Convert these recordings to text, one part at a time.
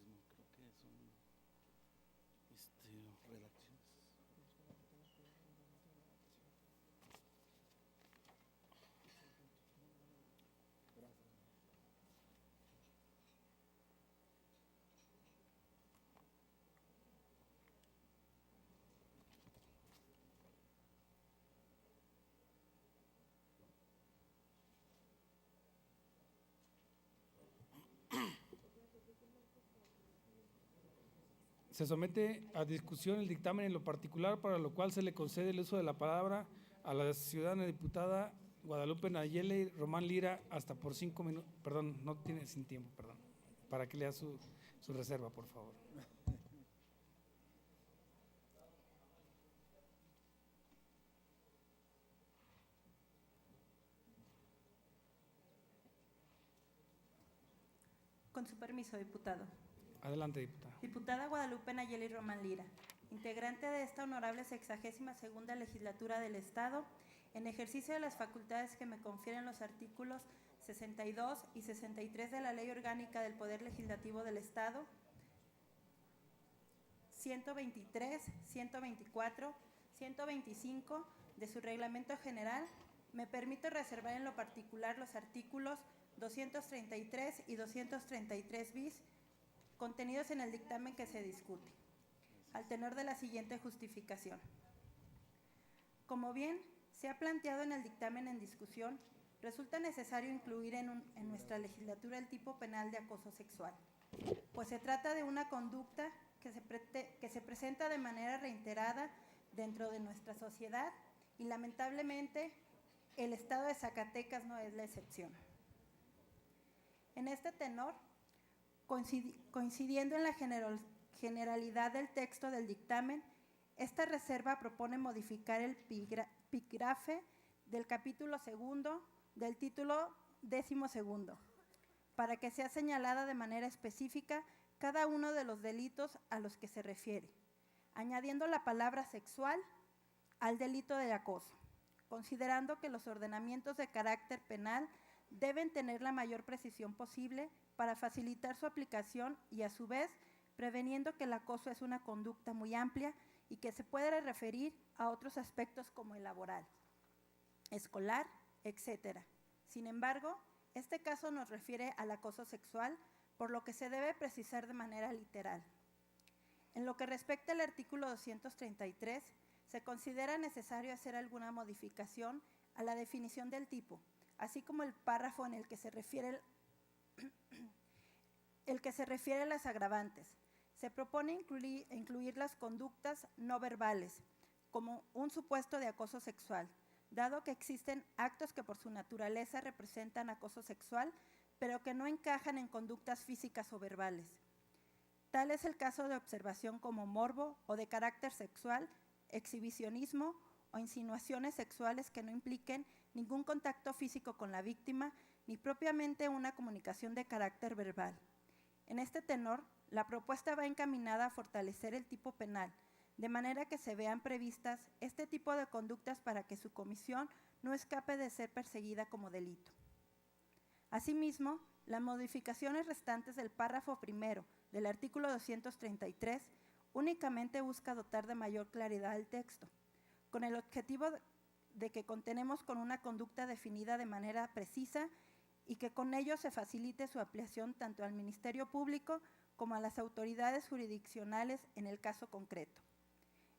mismo, creo que son redacciones. Se somete a discusión el dictamen en lo particular, para lo cual se le concede el uso de la palabra a la ciudadana diputada Guadalupe Nayeli Román Lira hasta por 5 minutos. Perdón, no tiene sin tiempo, perdón. Para que lea su reserva, por favor. Con su permiso, diputado. Adelante, diputada. Diputada Guadalupe Nayeli Román Lira, integrante de esta honorable 62ª legislatura del Estado, en ejercicio de las facultades que me confieren los artículos 62 y 63 de la Ley Orgánica del Poder Legislativo del Estado, 123, 124, 125 de su Reglamento General, me permito reservar en lo particular los artículos 233 y 233 bis contenidos en el dictamen que se discute, al tenor de la siguiente justificación. Como bien se ha planteado en el dictamen en discusión, resulta necesario incluir en nuestra legislatura el tipo penal de acoso sexual, pues se trata de una conducta que se presenta de manera reiterada dentro de nuestra sociedad y lamentablemente el estado de Zacatecas no es la excepción. En este tenor, coincidiendo en la generalidad del texto del dictamen, esta reserva propone modificar el epígrafe del capítulo 2 del título 12 para que sea señalada de manera específica cada uno de los delitos a los que se refiere, añadiendo la palabra sexual al delito de acoso, considerando que los ordenamientos de carácter penal deben tener la mayor precisión posible para facilitar su aplicación y, a su vez, preveniendo que el acoso es una conducta muy amplia y que se puede referir a otros aspectos como el laboral, escolar, etcétera. Sin embargo, este caso nos refiere al acoso sexual, por lo que se debe precisar de manera literal. En lo que respecta al artículo 233, se considera necesario hacer alguna modificación a la definición del tipo, así como el párrafo en el que se refiere a las agravantes. Se propone incluir las conductas no verbales como un supuesto de acoso sexual, dado que existen actos que por su naturaleza representan acoso sexual, pero que no encajan en conductas físicas o verbales. Tal es el caso de observación como morbo o de carácter sexual, exhibicionismo o insinuaciones sexuales que no impliquen ningún contacto físico con la víctima ni propiamente una comunicación de carácter verbal. En este tenor, la propuesta va encaminada a fortalecer el tipo penal, de manera que se vean previstas este tipo de conductas para que su comisión no escape de ser perseguida como delito. Asimismo, las modificaciones restantes del párrafo primero del artículo 233 únicamente busca dotar de mayor claridad al texto, con el objetivo de que contenemos con una conducta definida de manera precisa y que con ello se facilite su aplicación tanto al Ministerio Público como a las autoridades jurisdiccionales en el caso concreto.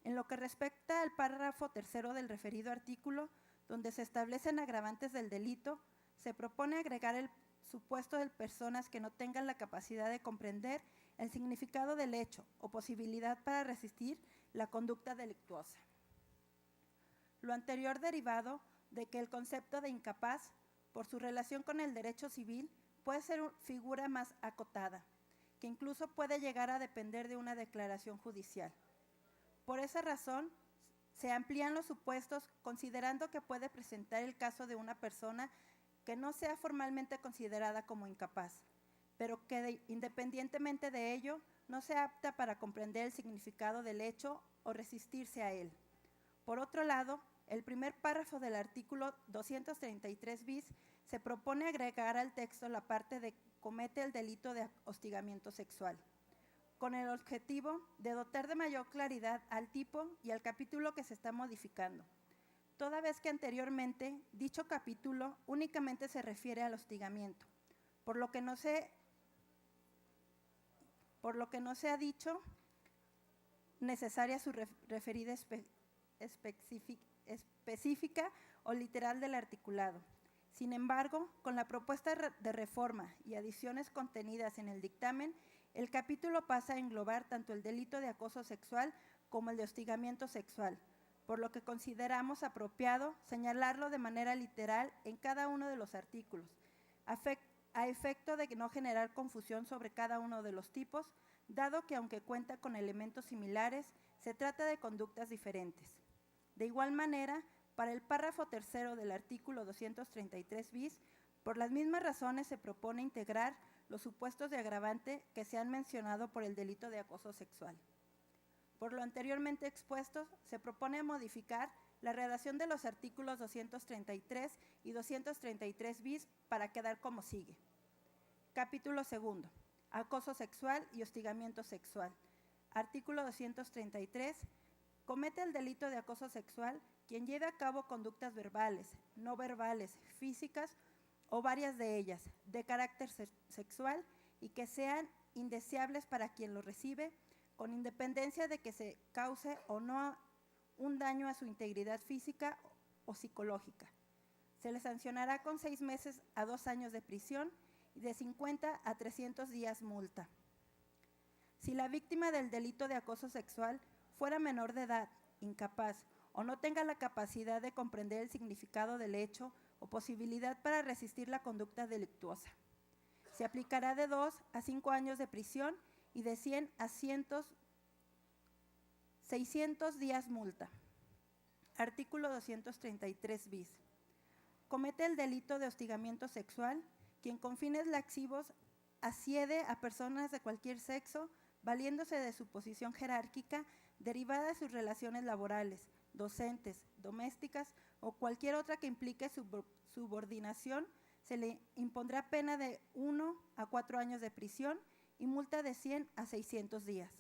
En lo que respecta al párrafo tercero del referido artículo, donde se establecen agravantes del delito, se propone agregar el supuesto de personas que no tengan la capacidad de comprender el significado del hecho o posibilidad para resistir la conducta delictuosa. Lo anterior derivado de que el concepto de incapaz, por su relación con el derecho civil, puede ser una figura más acotada, que incluso puede llegar a depender de una declaración judicial. Por esa razón, se amplían los supuestos considerando que puede presentar el caso de una persona que no sea formalmente considerada como incapaz, pero que independientemente de ello no sea apta para comprender el significado del hecho o resistirse a él. Por otro lado, el primer párrafo del artículo 233 bis se propone agregar al texto la parte de comete el delito de hostigamiento sexual, con el objetivo de dotar de mayor claridad al tipo y al capítulo que se está modificando, toda vez que anteriormente dicho capítulo únicamente se refiere al hostigamiento, por lo que no se ha dicho necesaria su referida específica o literal del articulado. Sin embargo, con la propuesta de reforma y adiciones contenidas en el dictamen, el capítulo pasa a englobar tanto el delito de acoso sexual como el de hostigamiento sexual, por lo que consideramos apropiado señalarlo de manera literal en cada uno de los artículos, a efecto de no generar confusión sobre cada uno de los tipos, dado que aunque cuenta con elementos similares, se trata de conductas diferentes. De igual manera, para el párrafo tercero del artículo 233 bis, por las mismas razones se propone integrar los supuestos de agravante que se han mencionado por el delito de acoso sexual. Por lo anteriormente expuesto, se propone modificar la redacción de los artículos 233 y 233 bis para quedar como sigue. Capítulo segundo. Acoso sexual y hostigamiento sexual. Artículo 233. Comete el delito de acoso sexual quien lleve a cabo conductas verbales, no verbales, físicas o varias de ellas, de carácter sexual y que sean indeseables para quien lo recibe, con independencia de que se cause o no un daño a su integridad física o psicológica. Se le sancionará con 6 meses a 2 años de prisión y de 50 a 300 días multa. Si la víctima del delito de acoso sexual fuera menor de edad, incapaz o no tenga la capacidad de comprender el significado del hecho o posibilidad para resistir la conducta delictuosa, se aplicará de 2 a 5 años de prisión y de 100 a 600 días multa. Artículo 233 bis. Comete el delito de hostigamiento sexual quien con fines lascivos asiede a personas de cualquier sexo, valiéndose de su posición jerárquica derivada de sus relaciones laborales, docentes, domésticas o cualquier otra que implique subordinación, se le impondrá pena de 1 a 4 años de prisión y multa de 100 a 600 días.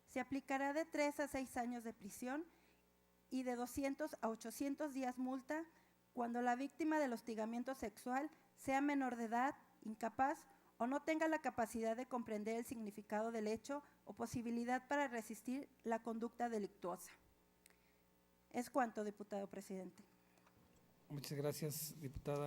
Se aplicará de 3 a 6 años de prisión y de 200 a 800 días multa cuando la víctima del hostigamiento sexual sea menor de edad, incapaz o no tenga la capacidad de comprender el significado del hecho o posibilidad para resistir la conducta delictuosa. Es cuanto, diputado presidente. Muchas gracias, diputada.